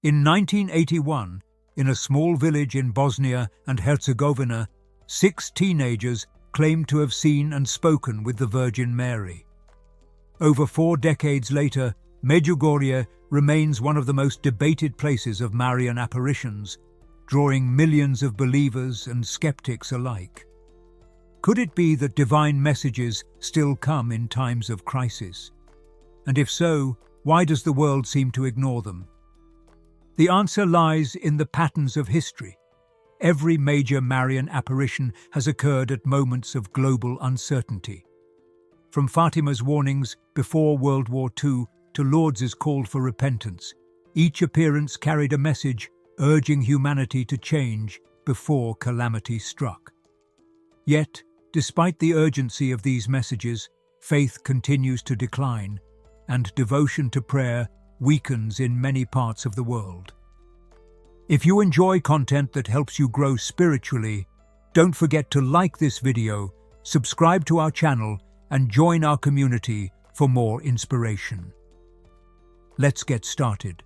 In 1981, in a small village in Bosnia and Herzegovina, 6 teenagers claimed to have seen and spoken with the Virgin Mary. Over 4 decades later, Medjugorje remains one of the most debated places of Marian apparitions, drawing millions of believers and skeptics alike. Could it be that divine messages still come in times of crisis? And if so, why does the world seem to ignore them? The answer lies in the patterns of history. Every major Marian apparition has occurred at moments of global uncertainty. From Fatima's warnings before World War II to Lourdes' call for repentance, each appearance carried a message urging humanity to change before calamity struck. Yet, despite the urgency of these messages, faith continues to decline, and devotion to prayer weakens in many parts of the world. If you enjoy content that helps you grow spiritually, don't forget to like this video, subscribe to our channel, and join our community for more inspiration. Let's get started.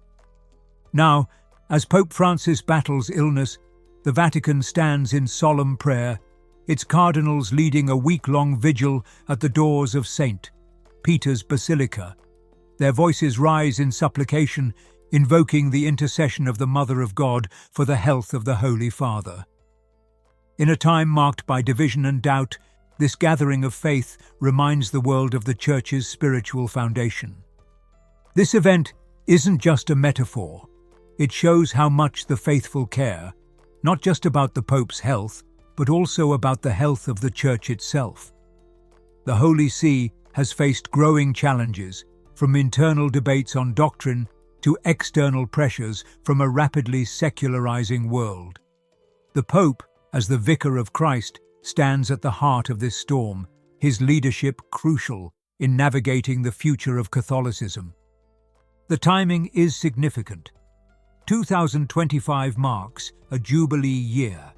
Now, as Pope Francis battles illness, the Vatican stands in solemn prayer, its cardinals leading a week-long vigil at the doors of St. Peter's Basilica. Their voices rise in supplication, invoking the intercession of the Mother of God for the health of the Holy Father. In a time marked by division and doubt, this gathering of faith reminds the world of the Church's spiritual foundation. This event isn't just a metaphor. It shows how much the faithful care, not just about the Pope's health, but also about the health of the Church itself. The Holy See has faced growing challenges, from internal debates on doctrine to external pressures from a rapidly secularizing world. The Pope, as the Vicar of Christ, stands at the heart of this storm, his leadership crucial in navigating the future of Catholicism. The timing is significant. 2025 marks a Jubilee year,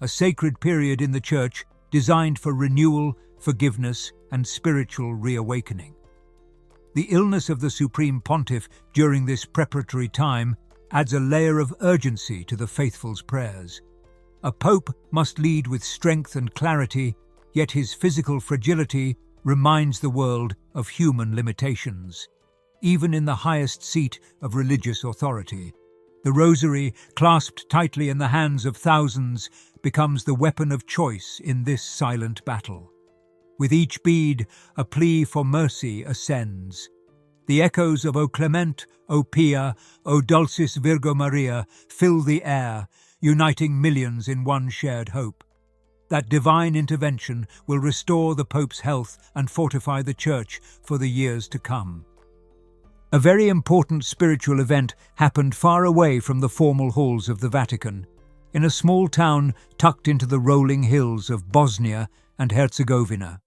a sacred period in the Church designed for renewal, forgiveness, and spiritual reawakening. The illness of the Supreme Pontiff during this preparatory time adds a layer of urgency to the faithful's prayers. A pope must lead with strength and clarity, yet his physical fragility reminds the world of human limitations. Even in the highest seat of religious authority, the rosary, clasped tightly in the hands of thousands, becomes the weapon of choice in this silent battle. With each bead, a plea for mercy ascends. The echoes of O Clement, O Pia, O Dulcis Virgo Maria fill the air, uniting millions in one shared hope. That divine intervention will restore the Pope's health and fortify the Church for the years to come. A very important spiritual event happened far away from the formal halls of the Vatican, in a small town tucked into the rolling hills of Bosnia and Herzegovina.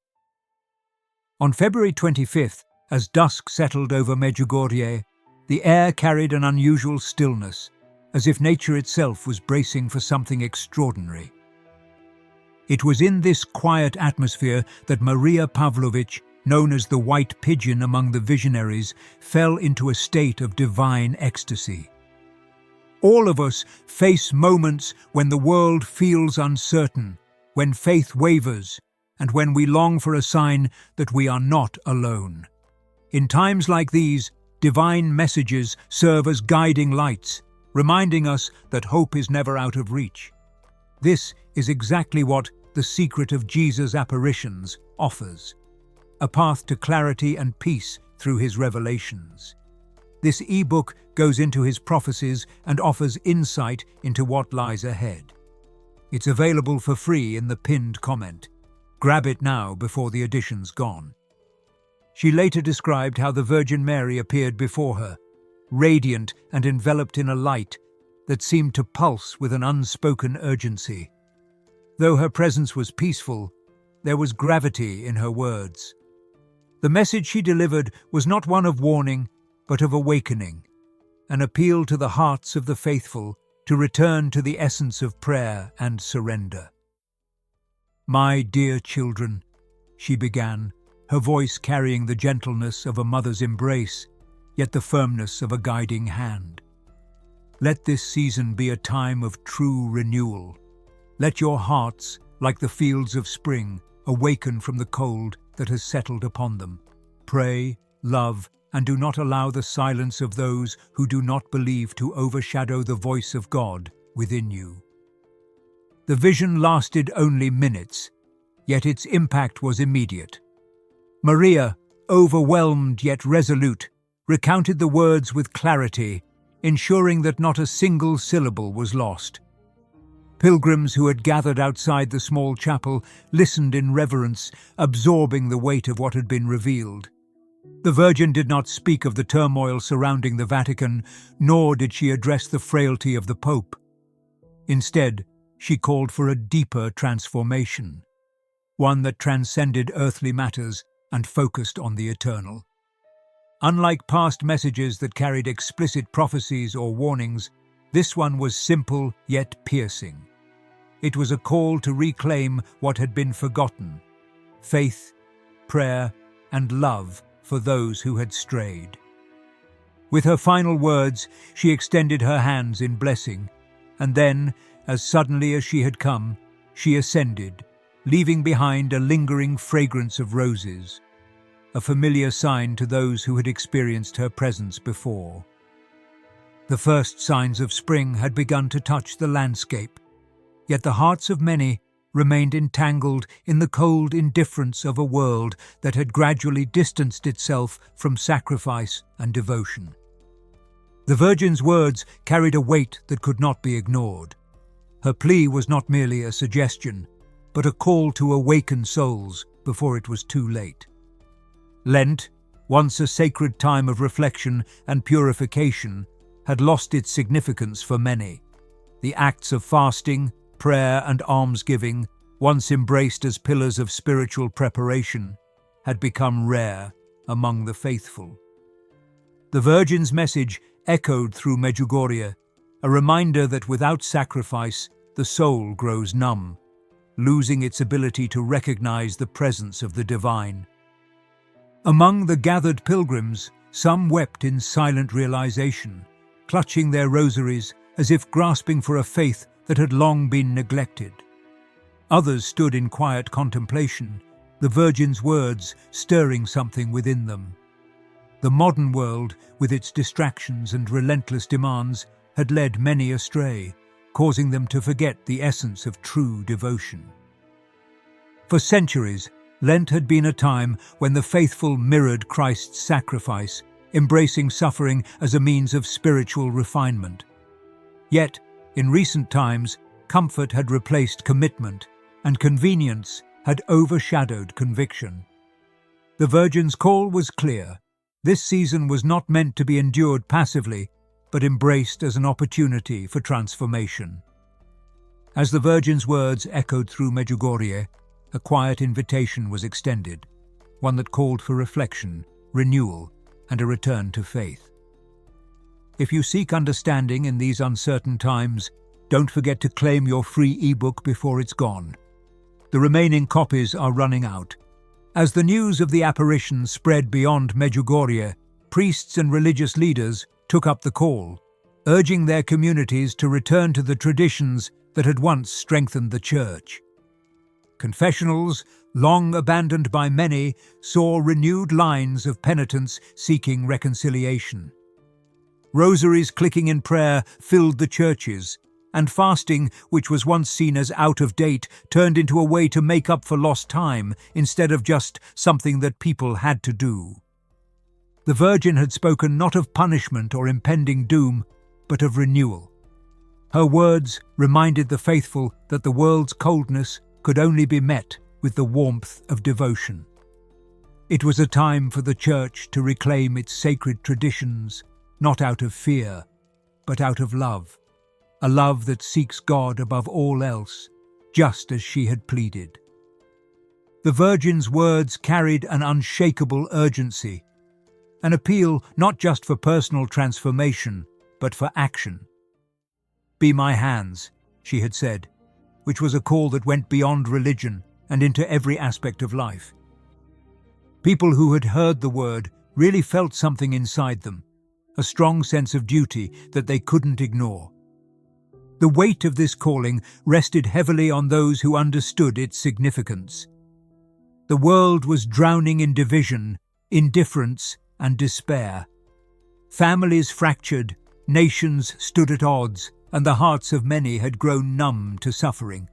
On February 25th, as dusk settled over Medjugorje, the air carried an unusual stillness, as if nature itself was bracing for something extraordinary. It was in this quiet atmosphere that Maria Pavlovich, known as the White Pigeon among the visionaries, fell into a state of divine ecstasy. All of us face moments when the world feels uncertain, when faith wavers, and when we long for a sign that we are not alone. In times like these, divine messages serve as guiding lights, reminding us that hope is never out of reach. This is exactly what the secret of Jesus' apparitions offers, a path to clarity and peace through his revelations. This ebook goes into his prophecies and offers insight into what lies ahead. It's available for free in the pinned comment. Grab it now before the edition's gone. She later described how the Virgin Mary appeared before her, radiant and enveloped in a light that seemed to pulse with an unspoken urgency. Though her presence was peaceful, there was gravity in her words. The message she delivered was not one of warning, but of awakening, an appeal to the hearts of the faithful to return to the essence of prayer and surrender. "My dear children," she began, her voice carrying the gentleness of a mother's embrace, yet the firmness of a guiding hand. Let this season be a time of true renewal. Let your hearts, like the fields of spring, awaken from the cold that has settled upon them. Pray, love, and do not allow the silence of those who do not believe to overshadow the voice of God within you. The vision lasted only minutes, yet its impact was immediate. Maria, overwhelmed yet resolute, recounted the words with clarity, ensuring that not a single syllable was lost. Pilgrims who had gathered outside the small chapel listened in reverence, absorbing the weight of what had been revealed. The Virgin did not speak of the turmoil surrounding the Vatican, nor did she address the frailty of the Pope. Instead, she called for a deeper transformation, one that transcended earthly matters and focused on the eternal. Unlike past messages that carried explicit prophecies or warnings, this one was simple yet piercing. It was a call to reclaim what had been forgotten: faith, prayer, and love for those who had strayed. With her final words, she extended her hands in blessing, and then, as suddenly as she had come, she ascended, leaving behind a lingering fragrance of roses, a familiar sign to those who had experienced her presence before. The first signs of spring had begun to touch the landscape, yet the hearts of many remained entangled in the cold indifference of a world that had gradually distanced itself from sacrifice and devotion. The Virgin's words carried a weight that could not be ignored. Her plea was not merely a suggestion, but a call to awaken souls before it was too late. Lent, once a sacred time of reflection and purification, had lost its significance for many. The acts of fasting, prayer, and almsgiving, once embraced as pillars of spiritual preparation, had become rare among the faithful. The Virgin's message echoed through Medjugorje, a reminder that without sacrifice, the soul grows numb, losing its ability to recognize the presence of the divine. Among the gathered pilgrims, some wept in silent realization, clutching their rosaries as if grasping for a faith that had long been neglected. Others stood in quiet contemplation, the Virgin's words stirring something within them. The modern world, with its distractions and relentless demands, had led many astray, causing them to forget the essence of true devotion. For centuries, Lent had been a time when the faithful mirrored Christ's sacrifice, embracing suffering as a means of spiritual refinement. Yet, in recent times, comfort had replaced commitment, and convenience had overshadowed conviction. The Virgin's call was clear. This season was not meant to be endured passively, but embraced as an opportunity for transformation. As the Virgin's words echoed through Medjugorje, a quiet invitation was extended, one that called for reflection, renewal, and a return to faith. If you seek understanding in these uncertain times, don't forget to claim your free ebook before it's gone. The remaining copies are running out. As the news of the apparition spread beyond Medjugorje, priests and religious leaders took up the call, urging their communities to return to the traditions that had once strengthened the Church. Confessionals, long abandoned by many, saw renewed lines of penitents seeking reconciliation. Rosaries clicking in prayer filled the churches, and fasting, which was once seen as out of date, turned into a way to make up for lost time instead of just something that people had to do. The Virgin had spoken not of punishment or impending doom, but of renewal. Her words reminded the faithful that the world's coldness could only be met with the warmth of devotion. It was a time for the Church to reclaim its sacred traditions, not out of fear, but out of love, a love that seeks God above all else, just as she had pleaded. The Virgin's words carried an unshakable urgency, an appeal not just for personal transformation, but for action. "Be my hands," she had said, which was a call that went beyond religion and into every aspect of life. People who had heard the word really felt something inside them, a strong sense of duty that they couldn't ignore. The weight of this calling rested heavily on those who understood its significance. The world was drowning in division, indifference, and despair. Families fractured, nations stood at odds, and the hearts of many had grown numb to suffering.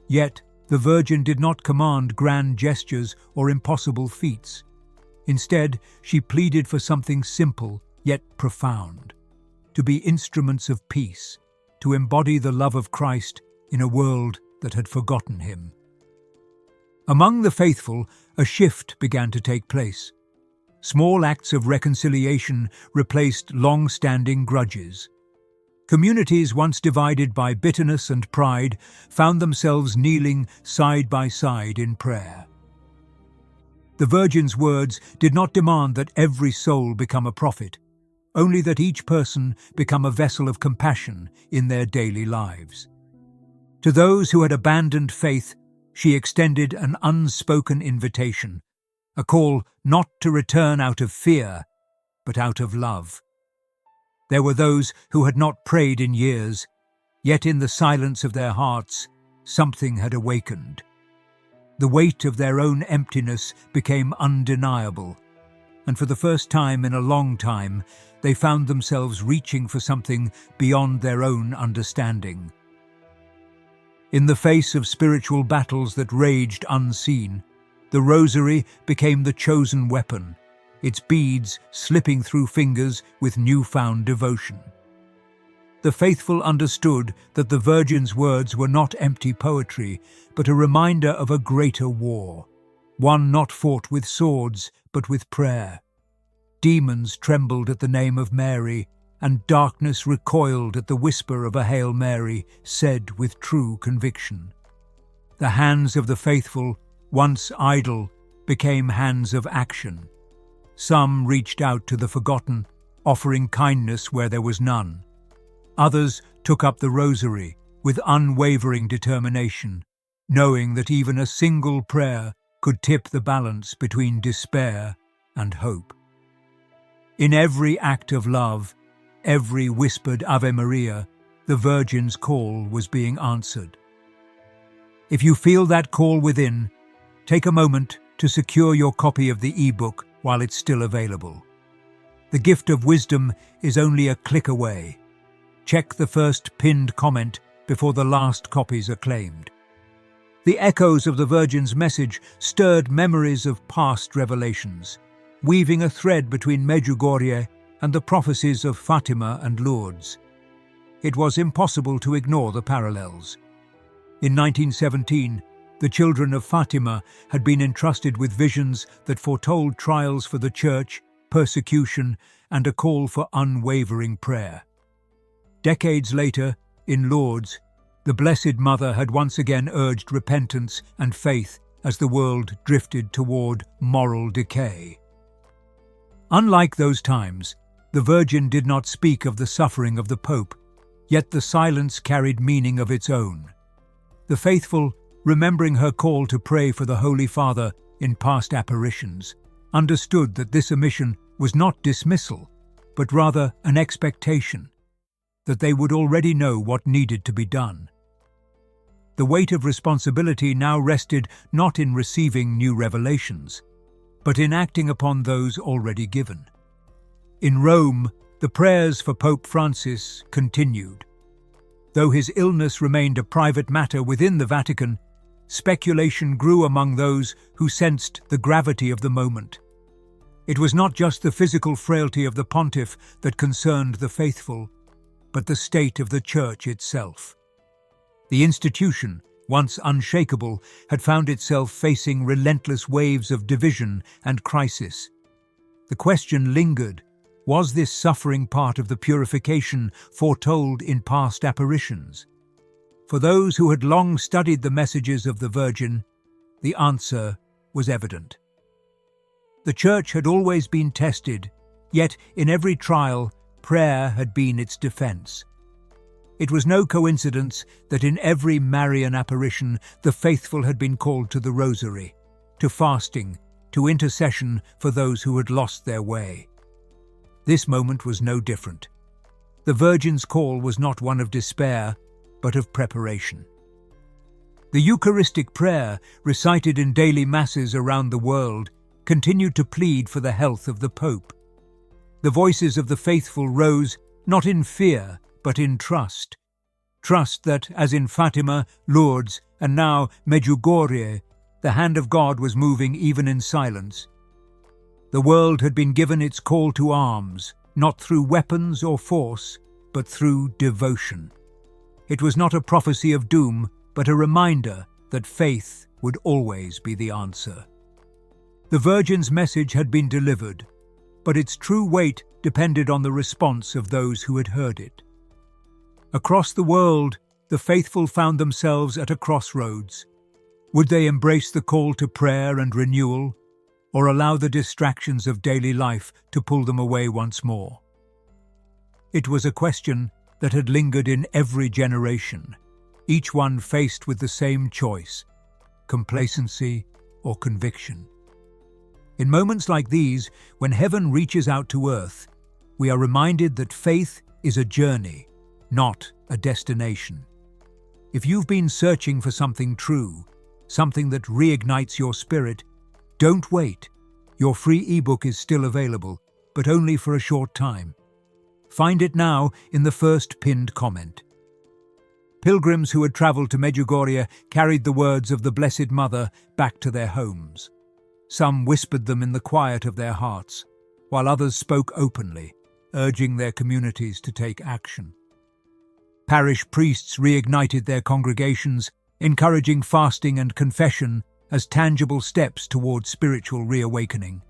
Yet, the Virgin did not command grand gestures or impossible feats. Instead, she pleaded for something simple yet profound: to be instruments of peace, to embody the love of Christ in a world that had forgotten him. Among the faithful, a shift began to take place. Small acts of reconciliation replaced long-standing grudges. Communities once divided by bitterness and pride found themselves kneeling side by side in prayer. The Virgin's words did not demand that every soul become a prophet, only that each person become a vessel of compassion in their daily lives. To those who had abandoned faith, she extended an unspoken invitation, a call not to return out of fear, but out of love. There were those who had not prayed in years, yet in the silence of their hearts, something had awakened. The weight of their own emptiness became undeniable, and for the first time in a long time, they found themselves reaching for something beyond their own understanding. In the face of spiritual battles that raged unseen, the rosary became the chosen weapon, its beads slipping through fingers with newfound devotion. The faithful understood that the Virgin's words were not empty poetry, but a reminder of a greater war, one not fought with swords, but with prayer. Demons trembled at the name of Mary, and darkness recoiled at the whisper of a Hail Mary said with true conviction. The hands of the faithful, once idle, became hands of action. Some reached out to the forgotten, offering kindness where there was none. Others took up the rosary with unwavering determination, knowing that even a single prayer could tip the balance between despair and hope. In every act of love, every whispered Ave Maria, the Virgin's call was being answered. If you feel that call within, take a moment to secure your copy of the e-book while it's still available. The gift of wisdom is only a click away. Check the first pinned comment before the last copies are claimed. The echoes of the Virgin's message stirred memories of past revelations, weaving a thread between Medjugorje and the prophecies of Fatima and Lourdes. It was impossible to ignore the parallels. In 1917, the children of Fatima had been entrusted with visions that foretold trials for the Church, persecution, and a call for unwavering prayer. Decades later, in Lourdes, the Blessed Mother had once again urged repentance and faith as the world drifted toward moral decay. Unlike those times, the Virgin did not speak of the suffering of the Pope, yet the silence carried meaning of its own. The faithful, remembering her call to pray for the Holy Father in past apparitions, understood that this omission was not dismissal, but rather an expectation, that they would already know what needed to be done. The weight of responsibility now rested not in receiving new revelations, but in acting upon those already given. In Rome, the prayers for Pope Francis continued. Though his illness remained a private matter within the Vatican, speculation grew among those who sensed the gravity of the moment. It was not just the physical frailty of the pontiff that concerned the faithful, but the state of the Church itself. The institution, once unshakable, had found itself facing relentless waves of division and crisis. The question lingered: was this suffering part of the purification foretold in past apparitions? For those who had long studied the messages of the Virgin, the answer was evident. The Church had always been tested, yet in every trial, prayer had been its defense. It was no coincidence that in every Marian apparition the faithful had been called to the rosary, to fasting, to intercession for those who had lost their way. This moment was no different. The Virgin's call was not one of despair, but of preparation. The Eucharistic prayer, recited in daily masses around the world, continued to plead for the health of the Pope. The voices of the faithful rose not in fear, but in trust. Trust that, as in Fatima, Lourdes, and now Medjugorje, the hand of God was moving even in silence. The world had been given its call to arms, not through weapons or force, but through devotion. It was not a prophecy of doom, but a reminder that faith would always be the answer. The Virgin's message had been delivered, but its true weight depended on the response of those who had heard it. Across the world, the faithful found themselves at a crossroads. Would they embrace the call to prayer and renewal, or allow the distractions of daily life to pull them away once more? It was a question that had lingered in every generation, each one faced with the same choice: complacency or conviction. In moments like these, when heaven reaches out to earth, we are reminded that faith is a journey, not a destination. If you've been searching for something true, something that reignites your spirit, don't wait. Your free ebook is still available, but only for a short time. Find it now in the first pinned comment. Pilgrims who had traveled to Medjugorje carried the words of the Blessed Mother back to their homes. Some whispered them in the quiet of their hearts, while others spoke openly, urging their communities to take action. Parish priests reignited their congregations, encouraging fasting and confession as tangible steps toward spiritual reawakening.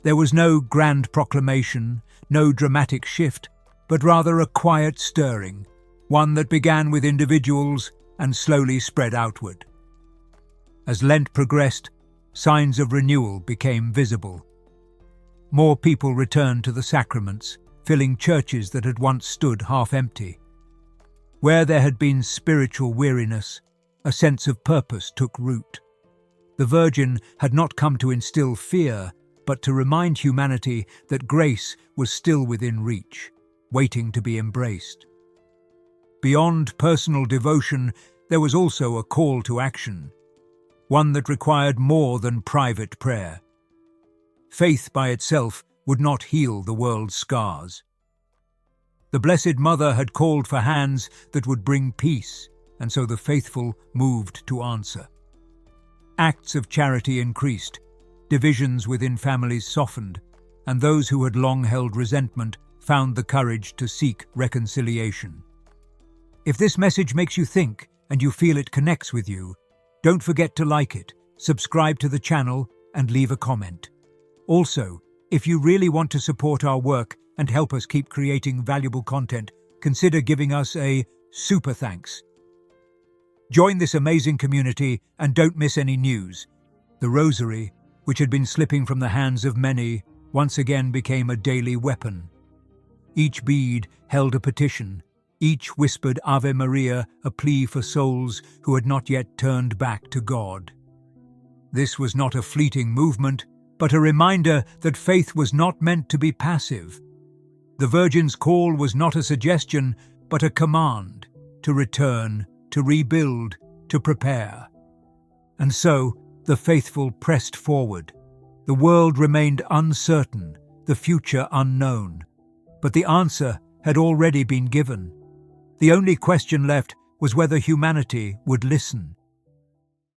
There was no grand proclamation, no dramatic shift, but rather a quiet stirring, one that began with individuals and slowly spread outward. As Lent progressed, signs of renewal became visible. More people returned to the sacraments, filling churches that had once stood half empty. Where there had been spiritual weariness, a sense of purpose took root. The Virgin had not come to instill fear, but to remind humanity that grace was still within reach, waiting to be embraced. Beyond personal devotion, there was also a call to action, one that required more than private prayer. Faith by itself would not heal the world's scars. The Blessed Mother had called for hands that would bring peace, and so the faithful moved to answer. Acts of charity increased, divisions within families softened, and those who had long held resentment found the courage to seek reconciliation. If this message makes you think and you feel it connects with you, don't forget to like it, subscribe to the channel, and leave a comment. Also, if you really want to support our work and help us keep creating valuable content, consider giving us a super thanks. Join this amazing community and don't miss any news. The Rosary, which had been slipping from the hands of many, once again became a daily weapon. Each bead held a petition. Each whispered Ave Maria, a plea for souls who had not yet turned back to God. This was not a fleeting movement, but a reminder that faith was not meant to be passive. The Virgin's call was not a suggestion, but a command to return, to rebuild, to prepare. And so, the faithful pressed forward. The world remained uncertain, the future unknown. But the answer had already been given. The only question left was whether humanity would listen.